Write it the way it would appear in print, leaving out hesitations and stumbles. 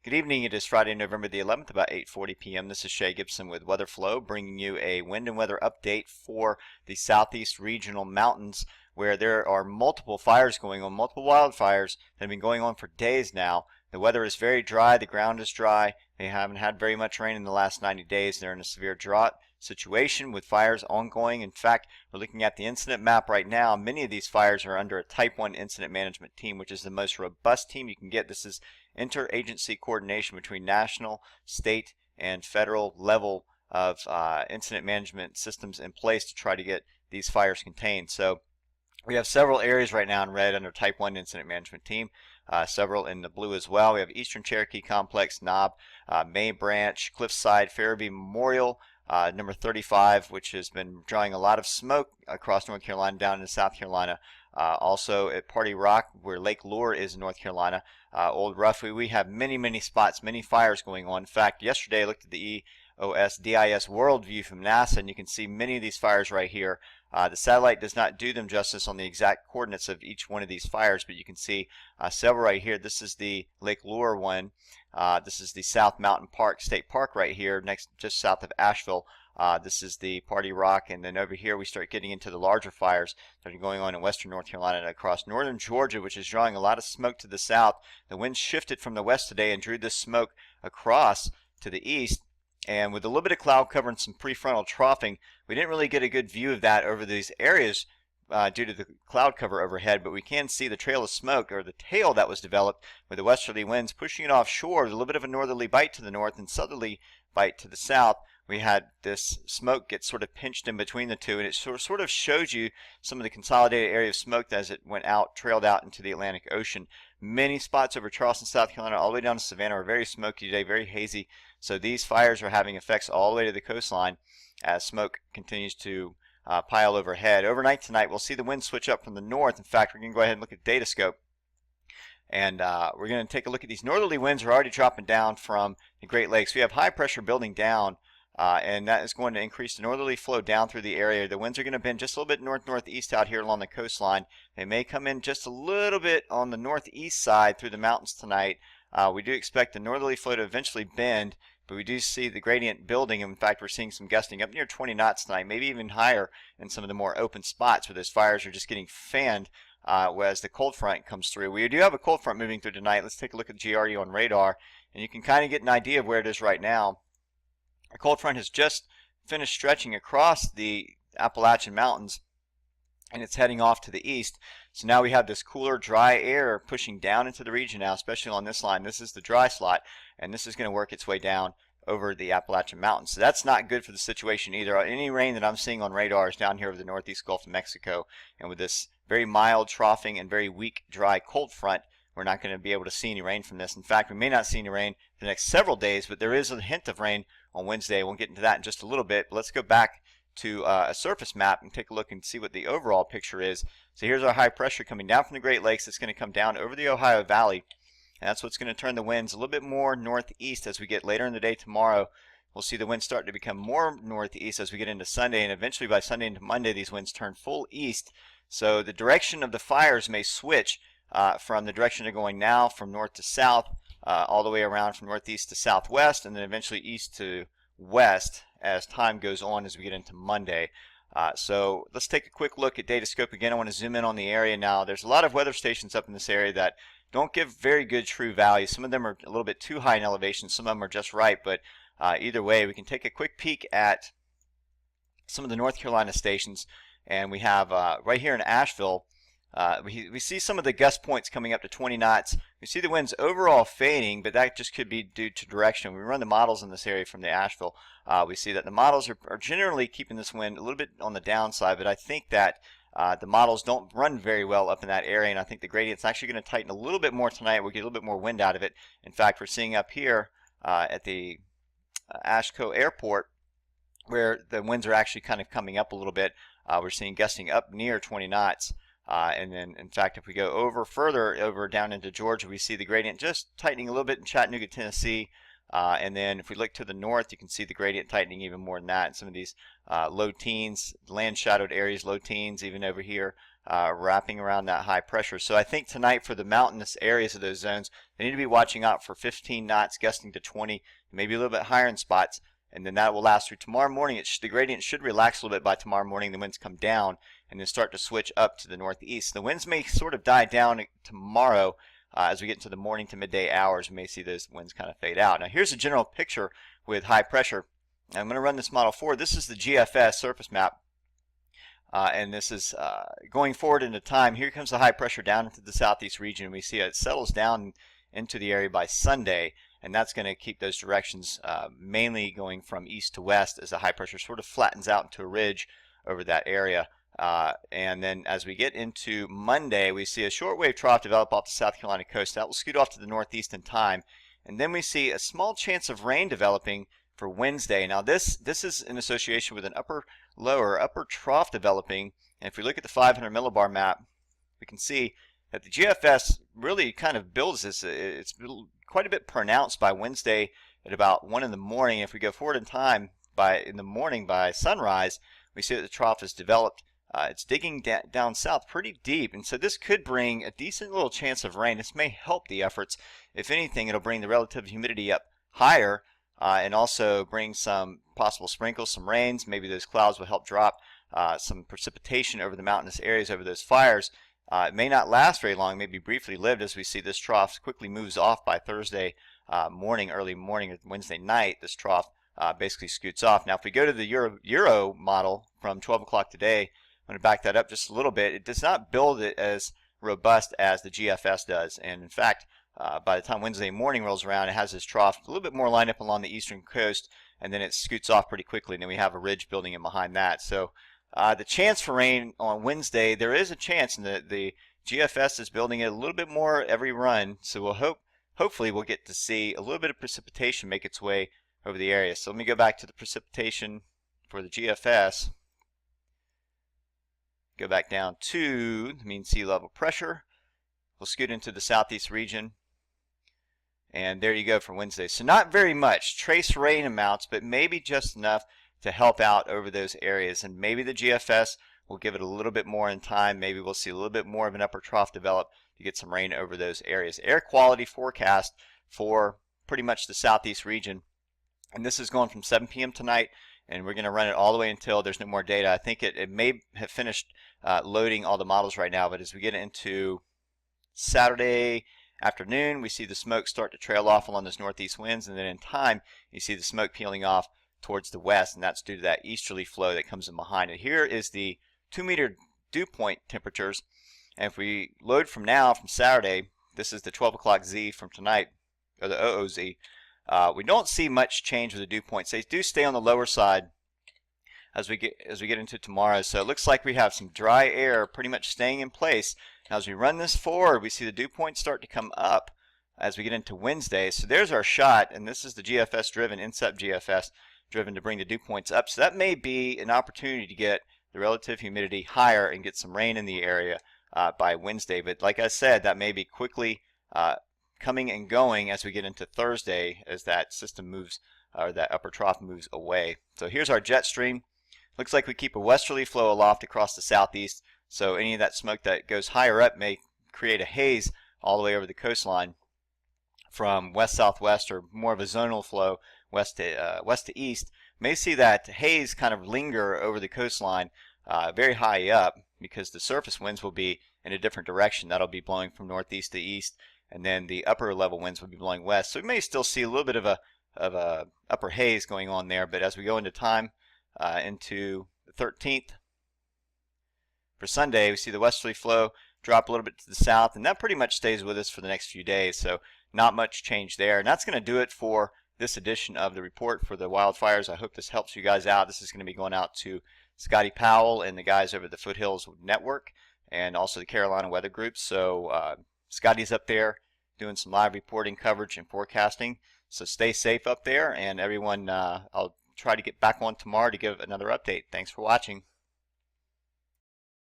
Good evening. It is Friday, November the 11th, about 8:40 p.m. This is Shay Gibson with Weather Flow, bringing you a wind and weather update for the southeast regional mountains, where there are multiple fires going on, multiple wildfires that have been going on for days now. The weather is very dry. The ground is dry. They haven't had very much rain in the last 90 days. They're in a severe drought situation with fires ongoing. In fact, we're looking at the incident map right now. Many of these fires are under a Type 1 incident management team, which is the most robust team you can get. This is interagency coordination between national, state, and federal level of incident management systems in place to try to get these fires contained. So we have several areas right now in red under Type 1 incident management team, several in the blue as well. We have Eastern Cherokee Complex, Knob, May Branch, Cliffside, Farabee Memorial, number 35, which has been drawing a lot of smoke across North Carolina down into South Carolina. Also at Party Rock, where Lake Lure is in North Carolina. Old Roughy, we have many spots, many fires going on. In fact, yesterday I looked at the EOS-DIS world view from NASA, and you can see many of these fires right here. The satellite does not do them justice on the exact coordinates of each one of these fires, but you can see several right here. This is the Lake Lure one. This is the South Mountain Park State Park right here, just south of Asheville. This is the Party Rock, and then over here we start getting into the larger fires that are going on in western North Carolina and across northern Georgia, which is drawing a lot of smoke to the south. The wind shifted from the west today and drew this smoke across to the east. And with a little bit of cloud cover and some prefrontal troughing, we didn't really get a good view of that over these areas due to the cloud cover overhead, but we can see the trail of smoke, or the tail that was developed with the westerly winds pushing it offshore, a little bit of a northerly bite to the north and southerly bite to the south. We had this smoke get sort of pinched in between the two, and it sort of shows you some of the consolidated area of smoke as it went out, trailed out into the Atlantic Ocean. Many spots over Charleston, South Carolina, all the way down to Savannah are very smoky today, very hazy. So these fires are having effects all the way to the coastline as smoke continues to pile overhead. Overnight tonight, we'll see the wind switch up from the north. In fact, we're going to go ahead and look at Datascope. And we're going to take a look at these northerly winds are already dropping down from the Great Lakes. We have high pressure building down, and that is going to increase the northerly flow down through the area. The winds are going to bend just a little bit north-northeast out here along the coastline. They may come in just a little bit on the northeast side through the mountains tonight. We do expect the northerly flow to eventually bend, but we do see the gradient building. In fact, we're seeing some gusting up near 20 knots tonight, maybe even higher in some of the more open spots where those fires are just getting fanned as the cold front comes through. We do have a cold front moving through tonight. Let's take a look at GRE on radar, and you can kind of get an idea of where it is right now. A cold front has just finished stretching across the Appalachian Mountains, and it's heading off to the east. So now we have this cooler, dry air pushing down into the region now, especially on this line. This is the dry slot, and this is going to work its way down over the Appalachian Mountains. So that's not good for the situation either. Any rain that I'm seeing on radar is down here over the northeast Gulf of Mexico, and with this very mild troughing and very weak, dry cold front, we're not going to be able to see any rain from this. In fact, we may not see any rain for the next several days, but there is a hint of rain on Wednesday. We'll get into that in just a little bit. But let's go back to a surface map and take a look and see what the overall picture is. So here's our high pressure coming down from the Great Lakes. It's going to come down over the Ohio Valley, and that's what's going to turn the winds a little bit more northeast as we get later in the day tomorrow. We'll see the winds start to become more northeast as we get into Sunday, and eventually by Sunday into Monday these winds turn full east. So the direction of the fires may switch from the direction they're going now, from north to south, all the way around from northeast to southwest, and then eventually east to west as time goes on as we get into Monday. So let's take a quick look at Datascope again. I want to zoom in on the area now. There's a lot of weather stations up in this area that don't give very good true values. Some of them are a little bit too high in elevation. Some of them are just right, but either way, we can take a quick peek at some of the North Carolina stations, and we have right here in Asheville, we see some of the gust points coming up to 20 knots. We see the winds overall fading, but that just could be due to direction. We run the models in this area from the Asheville. We see that the models are generally keeping this wind a little bit on the downside, but I think that the models don't run very well up in that area, and I think the gradient's actually going to tighten a little bit more tonight. We'll get a little bit more wind out of it. In fact, we're seeing up here at the Ashco Airport where the winds are actually kind of coming up a little bit. We're seeing gusting up near 20 knots. And then, in fact, if we go further over down into Georgia, we see the gradient just tightening a little bit in Chattanooga, Tennessee. And then if we look to the north, you can see the gradient tightening even more than that in some of these low teens, land-shadowed areas, low teens, even over here wrapping around that high pressure. So I think tonight for the mountainous areas of those zones, they need to be watching out for 15 knots, gusting to 20, maybe a little bit higher in spots. And then that will last through tomorrow morning. The gradient should relax a little bit by tomorrow morning. The winds come down and then start to switch up to the northeast. The winds may sort of die down tomorrow as we get into the morning to midday hours. We may see those winds kind of fade out. Now here's a general picture with high pressure. I'm going to run this model forward. This is the GFS surface map. And this is going forward into time. Here comes the high pressure down into the southeast region. We see it settles down into the area by Sunday, and that's going to keep those directions mainly going from east to west as the high pressure sort of flattens out into a ridge over that area. And then as we get into Monday, we see a shortwave trough develop off the South Carolina coast. That will scoot off to the northeast in time. And then we see a small chance of rain developing for Wednesday. Now this is in association with an upper trough developing. And if we look at the 500 millibar map, we can see that the GFS really kind of builds this. It's quite a bit pronounced by Wednesday at about 1 in the morning. If we go forward in time, in the morning by sunrise, we see that the trough is developed. It's digging down south pretty deep, and so this could bring a decent little chance of rain. This may help the efforts. If anything, it'll bring the relative humidity up higher and also bring some possible sprinkles, some rains. Maybe those clouds will help drop some precipitation over the mountainous areas, over those fires. It may not last very long, maybe briefly lived, as we see this trough quickly moves off by Thursday morning, early morning, or Wednesday night. This trough basically scoots off. Now if we go to the Euro model from 12 o'clock today, I'm going to back that up just a little bit. It does not build it as robust as the GFS does, and in fact by the time Wednesday morning rolls around, it has this trough a little bit more lined up along the eastern coast, and then it scoots off pretty quickly, and then we have a ridge building in behind that. So the chance for rain on Wednesday, there is a chance, and the GFS is building it a little bit more every run, so hopefully we'll get to see a little bit of precipitation make its way over the area. So let me go back to the precipitation for the GFS. Go back down to the mean sea level pressure. We'll scoot into the southeast region. And there you go for Wednesday. So not very much trace rain amounts, but maybe just enough to help out over those areas. And maybe the GFS will give it a little bit more in time. Maybe we'll see a little bit more of an upper trough develop to get some rain over those areas. Air quality forecast for pretty much the southeast region. And this is going from 7 p.m. tonight, and we're going to run it all the way until there's no more data. I think it may have finished loading all the models right now, but as we get into Saturday afternoon, we see the smoke start to trail off along those northeast winds, and then in time you see the smoke peeling off towards the west, and that's due to that easterly flow that comes in behind it. Here is the 2-meter dew point temperatures, and if we load from now, from Saturday, this is the 12 o'clock Z from tonight, or the OOZ. We don't see much change with the dew points. They do stay on the lower side as we get into tomorrow. So it looks like we have some dry air pretty much staying in place. Now as we run this forward, we see the dew points start to come up as we get into Wednesday. So there's our shot, and this is the GFS driven, INSEP GFS driven to bring the dew points up. So that may be an opportunity to get the relative humidity higher and get some rain in the area by Wednesday. But like I said, that may be quickly coming and going as we get into Thursday as that system moves, or that upper trough moves away. So here's our jet stream. Looks like we keep a westerly flow aloft across the southeast, so any of that smoke that goes higher up may create a haze all the way over the coastline from west-southwest, or more of a zonal flow west to east. May see that haze kind of linger over the coastline very high up, because the surface winds will be in a different direction. That'll be blowing from northeast to east, and then the upper level winds will be blowing west. So we may still see a little bit of a upper haze going on there, but as we go into time, into the 13th, for Sunday, we see the westerly flow drop a little bit to the south, and that pretty much stays with us for the next few days, so not much change there. And that's going to do it for this edition of the report for the wildfires. I hope this helps you guys out. This is going to be going out to Scotty Powell and the guys over at the Foothills Network, and also the Carolina Weather Group. So Scotty's up there doing some live reporting, coverage, and forecasting. So stay safe up there, and everyone, I'll try to get back on tomorrow to give another update. Thanks for watching.